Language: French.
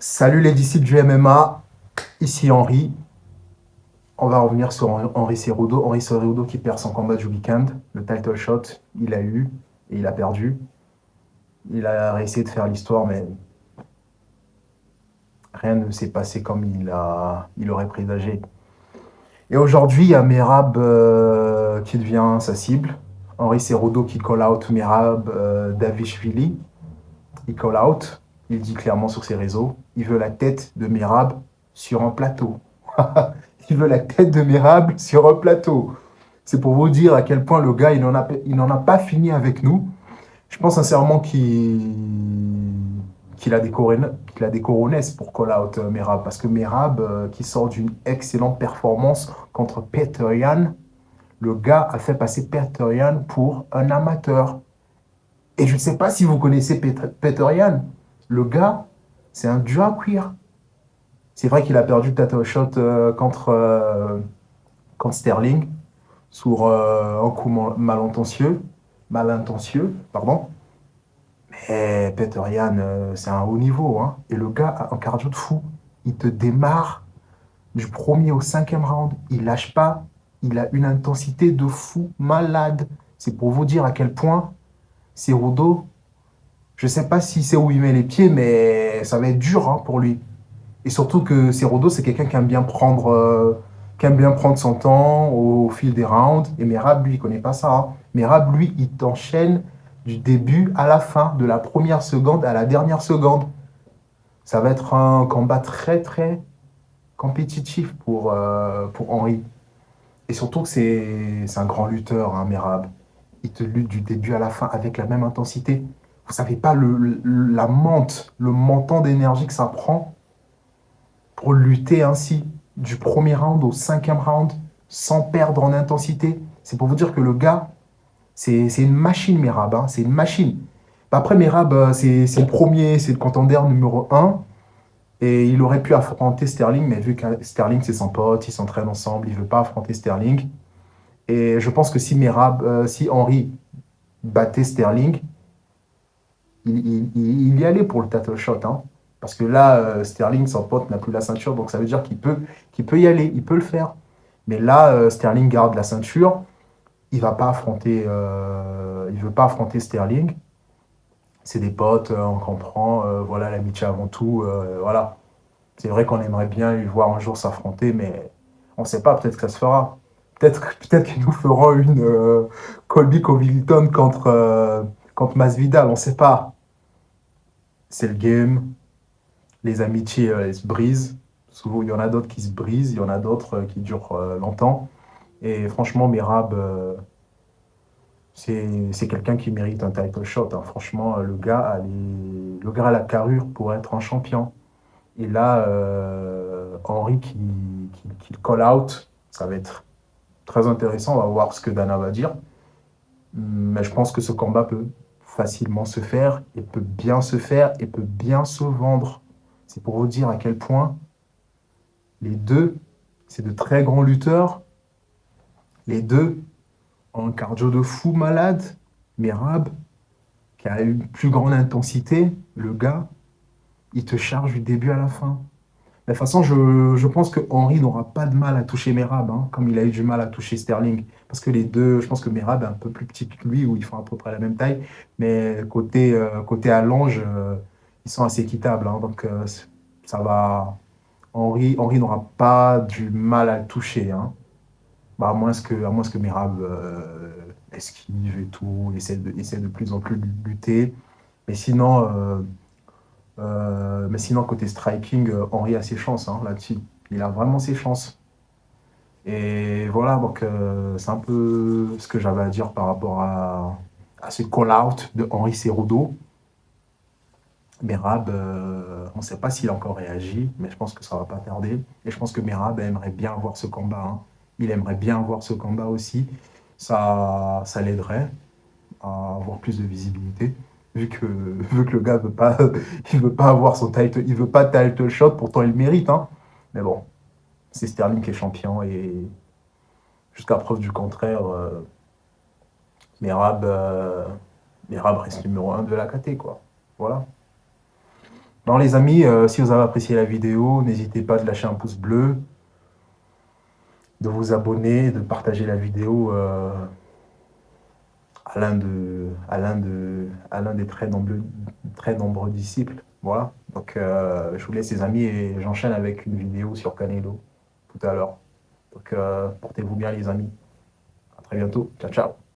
Salut les disciples du MMA, ici Henri. On va revenir sur Henri Cerudo. Henri Cerudo qui perd son combat du week-end. Le title shot, il a eu et il a perdu. Il a essayé de faire l'histoire, mais rien ne s'est passé comme il aurait présagé. Et aujourd'hui, il y a Merab qui devient sa cible. Henri Cerudo qui call out Merab Davishvili. Il call out, il dit clairement sur ses réseaux, il veut la tête de Merab sur un plateau. Il veut la tête de Merab sur un plateau. C'est pour vous dire à quel point le gars, il n'en a pas fini avec nous. Je pense sincèrement qu'il a des coronesses pour call out Merab. Parce que Merab, qui sort d'une excellente performance contre Peter Yan, le gars a fait passer Peter Yan pour un amateur. Et je ne sais pas si vous connaissez Peter Yan. Le gars, c'est un duo queer. C'est vrai qu'il a perdu le title shot contre Sterling sur un coup malintencieux, pardon. Mais Peter Yan, c'est un haut niveau, hein. Et le gars a un cardio de fou. Il te démarre du premier au cinquième round. Il lâche pas. Il a une intensité de fou malade. C'est pour vous dire à quel point Cerudo, je ne sais pas si c'est où il met les pieds, mais ça va être dur, hein, pour lui. Et surtout que Cerudo, c'est quelqu'un qui aime bien prendre son temps au fil des rounds. Et Merab, lui, il connaît pas ça, hein. Merab, lui, il t'enchaîne du début à la fin, de la première seconde à la dernière seconde. Ça va être un combat très, très compétitif pour Henry. Et surtout que c'est un grand lutteur, hein, Merab. Il te lutte du début à la fin avec la même intensité. Vous savez pas le montant d'énergie que ça prend pour lutter ainsi du premier round au cinquième round sans perdre en intensité. C'est pour vous dire que le gars, c'est une machine, Merab, hein, c'est une machine. Après, Merab, c'est le premier, c'est le contender numéro un. Et il aurait pu affronter Sterling, mais vu que Sterling, c'est son pote, ils s'entraînent ensemble, il ne veut pas affronter Sterling. Et je pense que si Henry battait Sterling, il y allait pour le title shot, hein. Parce que là, Sterling, son pote, n'a plus la ceinture, donc ça veut dire qu'il peut y aller, il peut le faire. Mais là, Sterling garde la ceinture, il veut pas affronter Sterling. C'est des potes, on comprend, voilà, l'amitié avant tout, voilà. C'est vrai qu'on aimerait bien lui voir un jour s'affronter, mais on ne sait pas, peut-être que ça se fera. Peut-être qu'ils nous feront une Colby Covington contre Masvidal, on ne sait pas. C'est le game. Les amitiés, elles se brisent. Souvent, il y en a d'autres qui se brisent, il y en a d'autres qui durent longtemps. Et franchement, Merab, c'est quelqu'un qui mérite un title shot, hein. Franchement, le gars a la carrure pour être un champion. Et là, Henry qui le call out, ça va être très intéressant. On va voir ce que Dana va dire. Mais je pense que ce combat peut facilement se faire, et peut bien se faire, et peut bien se vendre. C'est pour vous dire à quel point les deux, c'est de très grands lutteurs. Les deux ont un cardio de fou malade. Merab, qui a une plus grande intensité, le gars, il te charge du début à la fin. De toute façon, je pense que Henry n'aura pas de mal à toucher Merab, hein, comme il a eu du mal à toucher Sterling. Parce que les deux, je pense que Merab est un peu plus petit que lui, où ils font à peu près la même taille. Mais côté allonge, ils sont assez équitables, hein. Donc, ça va. Henry n'aura pas du mal à le toucher, hein. Bah, à moins que Merab esquive et tout, essaie de plus en plus de lutter. Mais sinon, côté striking, Henry a ses chances, hein, là-dessus. Il a vraiment ses chances. Et voilà, donc c'est un peu ce que j'avais à dire par rapport à ce call-out de Henry Cerudo. Merab, on ne sait pas s'il a encore réagi, mais je pense que ça ne va pas tarder. Et je pense que Merab aimerait bien voir ce combat, hein. Il aimerait bien voir ce combat aussi. Ça l'aiderait à avoir plus de visibilité, vu que le gars il veut pas avoir son title, il veut pas de title shot, pourtant il le mérite, hein. Mais bon, c'est Sterling qui est champion et jusqu'à preuve du contraire, Merab, Merab reste numéro un de la KT, quoi. Voilà. Bon, les amis, si vous avez apprécié la vidéo, n'hésitez pas de lâcher un pouce bleu, de vous abonner, de partager la vidéo à l'un des très nombreux disciples. Voilà. Donc, je vous laisse, les amis, et j'enchaîne avec une vidéo sur Canelo tout à l'heure. Donc, portez-vous bien, les amis. À très bientôt. Ciao, ciao.